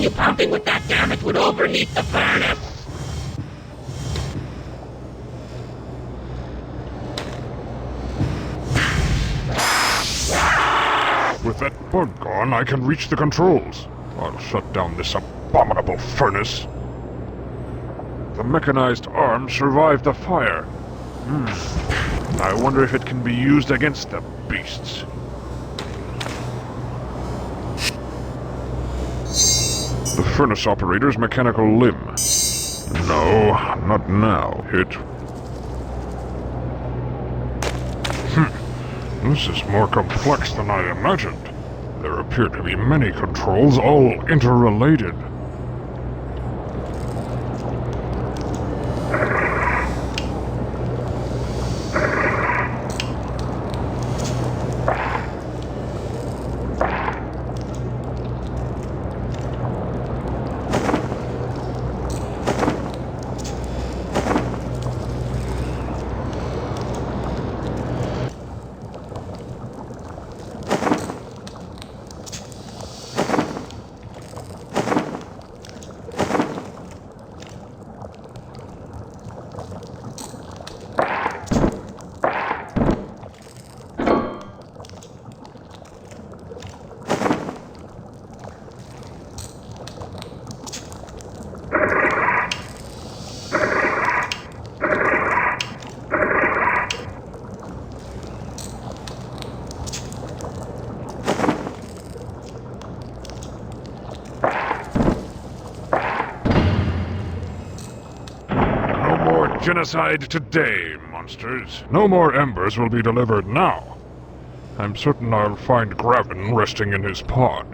continue pumping with that, damn it would overheat the furnace. With that bug gone, I can reach the controls. I'll shut down this abominable furnace. The mechanized arm survived the fire. I wonder if it can be used against the beasts. The furnace operator's mechanical limb. No, not now. This is more complex than I imagined. There appear to be many controls, all interrelated. Genocide today, monsters. No more embers will be delivered now. I'm certain I'll find Gravin resting in his pod.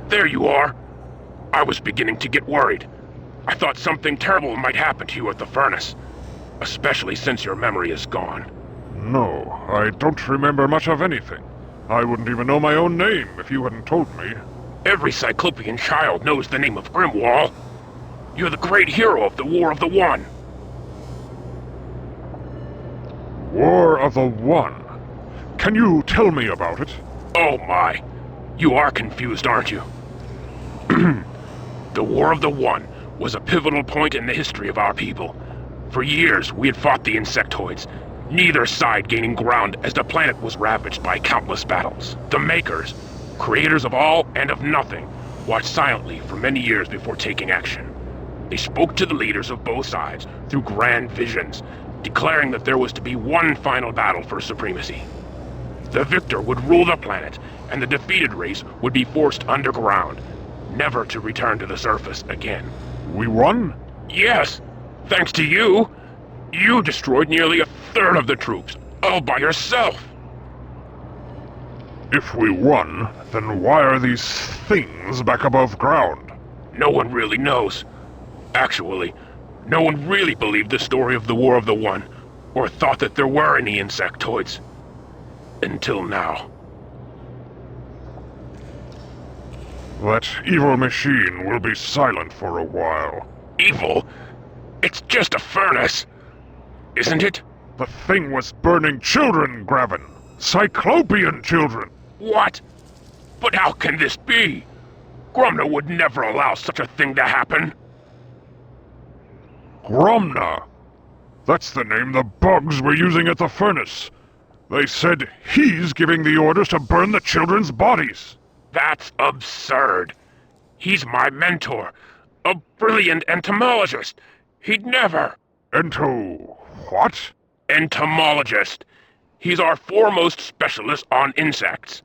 There you are. I was beginning to get worried. I thought something terrible might happen to you at the furnace, especially since your memory is gone. No, I don't remember much of anything. I wouldn't even know my own name if you hadn't told me. Every Cyclopean child knows the name of Grimwall. You're the great hero of the War of the One. War of the One? Can you tell me about it? Oh my. You are confused, aren't you? The War of the One was a pivotal point in the history of our people. For years, we had fought the insectoids, neither side gaining ground as the planet was ravaged by countless battles. The Makers, creators of all and of nothing, watched silently for many years before taking action. They spoke to the leaders of both sides through grand visions, declaring that there was to be one final battle for supremacy. The victor would rule the planet, and the defeated race would be forced underground, never to return to the surface again. We won? Yes, thanks to you. You destroyed nearly a third of the troops, all by yourself. If we won, then why are these things back above ground? No one really knows. Actually, no one really believed the story of the War of the One, or thought that there were any insectoids. Until now. That evil machine will be silent for a while. Evil? It's just a furnace, isn't it? The thing was burning children, Gravin. Cyclopean children. What? But how can this be? Gromna would never allow such a thing to happen. Gromna? That's the name the bugs were using at the furnace. They said he's giving the orders to burn the children's bodies. That's absurd. He's my mentor, a brilliant entomologist. He'd never... What? Entomologist. He's our foremost specialist on insects.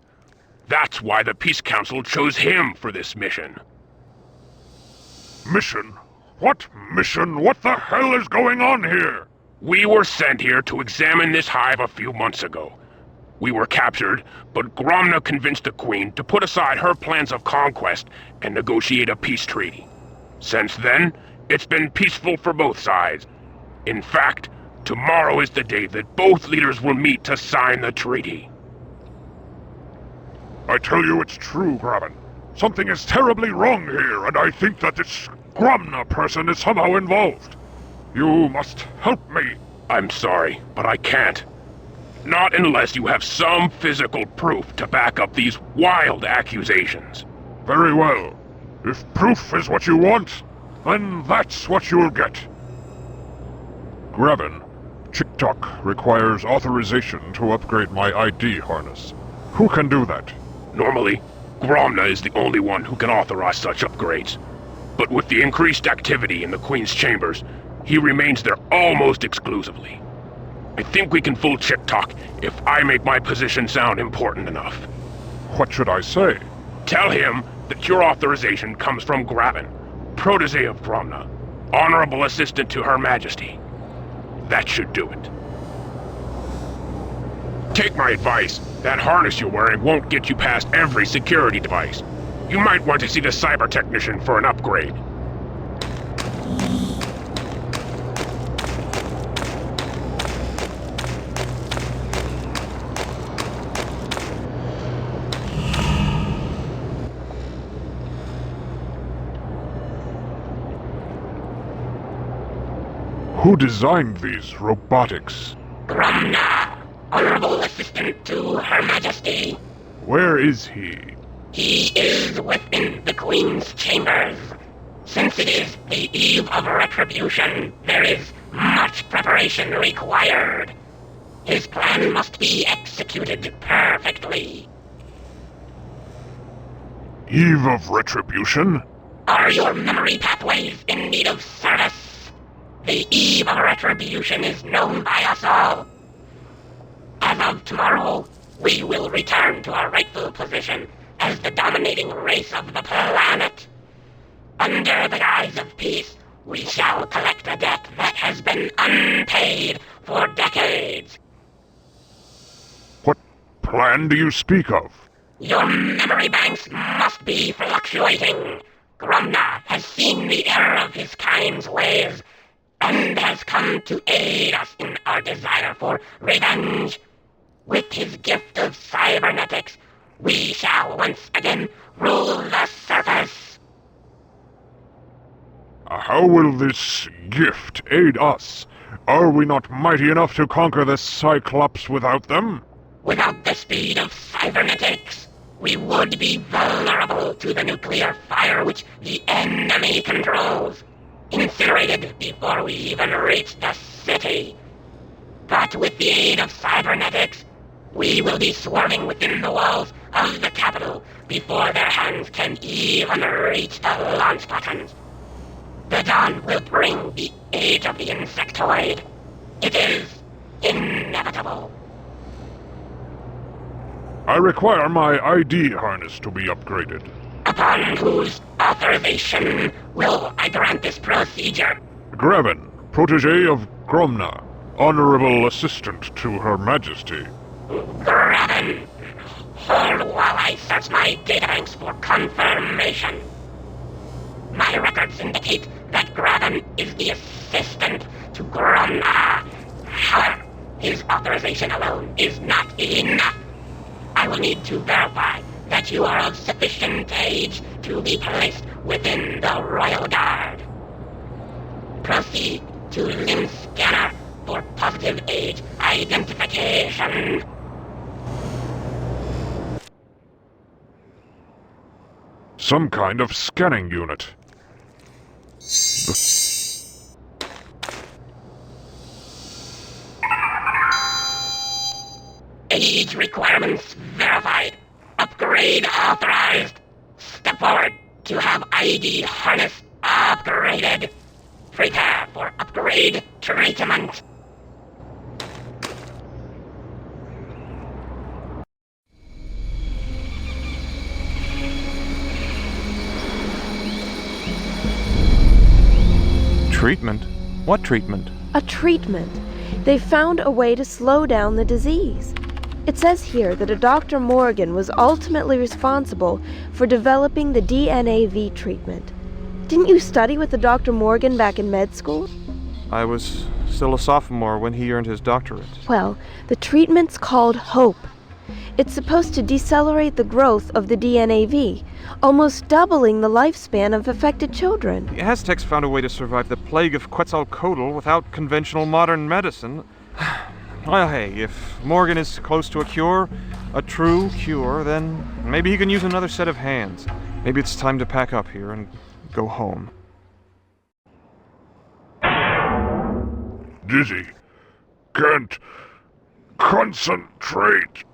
That's why the Peace Council chose him for this mission. Mission? What mission? What the hell is going on here? We were sent here to examine this hive a few months ago. We were captured, but Gromna convinced the Queen to put aside her plans of conquest and negotiate a peace treaty. Since then, it's been peaceful for both sides. In fact, tomorrow is the day that both leaders will meet to sign the treaty. I tell you it's true, Gravin. Something is terribly wrong here, and I think that this Gromna person is somehow involved. You must help me. I'm sorry, but I can't. Not unless you have some physical proof to back up these wild accusations. Very well. If proof is what you want, then that's what you'll get. Graben, Chick-Tock requires authorization to upgrade my ID harness. Who can do that? Normally, Gromna is the only one who can authorize such upgrades. But with the increased activity in the Queen's chambers, he remains there almost exclusively. I think we can fool Chick-Tock if I make my position sound important enough. What should I say? Tell him that your authorization comes from Graben, protege of Gromna, honorable assistant to Her Majesty. That should do it. Take my advice. That harness you're wearing won't get you past every security device. You might want to see the cyber technician for an upgrade. Who designed these robotics? Gromna, honorable assistant to Her Majesty. Where is he? He is within the Queen's chambers. Since it is the eve of retribution, there is much preparation required. His plan must be executed perfectly. Eve of retribution? Are your memory pathways in need of service? The eve of retribution is known by us all. As of tomorrow, we will return to our rightful position as the dominating race of the planet. Under the guise of peace, we shall collect a debt that has been unpaid for decades. What plan do you speak of? Your memory banks must be fluctuating. Gromna has seen the error of his kind's ways and has come to aid us in our desire for revenge. With his gift of cybernetics, we shall once again rule the surface. How will this gift aid us? Are we not mighty enough to conquer the Cyclops without them? Without the speed of cybernetics, we would be vulnerable to the nuclear fire which the enemy controls, incinerated before we even reach the city. But with the aid of cybernetics, we will be swarming within the walls of the capital before their hands can even reach the launch buttons. The dawn will bring the age of the insectoid. It is inevitable. I require my ID harness to be upgraded. Upon whose authorization will I grant this procedure? Graben, protege of Gromna, honorable assistant to Her Majesty. Graben, hold while I search my databanks for confirmation. My records indicate that Graben is the assistant to Gromna. However, his authorization alone is not enough. I will need to verify that you are of sufficient age to be placed within the Royal Guard. Proceed to limb scanner for positive age identification. Some kind of scanning unit. Age requirements verified. Upgrade authorized. Step forward to have ID harness upgraded. Prepare for upgrade treatment. Treatment? What treatment? A treatment. They found a way to slow down the disease. It says here that a Dr. Morgan was ultimately responsible for developing the DNAV treatment. Didn't you study with the Dr. Morgan back in med school? I was still a sophomore when he earned his doctorate. Well, the treatment's called HOPE. It's supposed to decelerate the growth of the DNAV, almost doubling the lifespan of affected children. The Aztecs found a way to survive the plague of Quetzalcoatl without conventional modern medicine. Well, hey, if Morgan is close to a cure, a true cure, then maybe he can use another set of hands. Maybe it's time to pack up here and go home. Dizzy. Can't concentrate.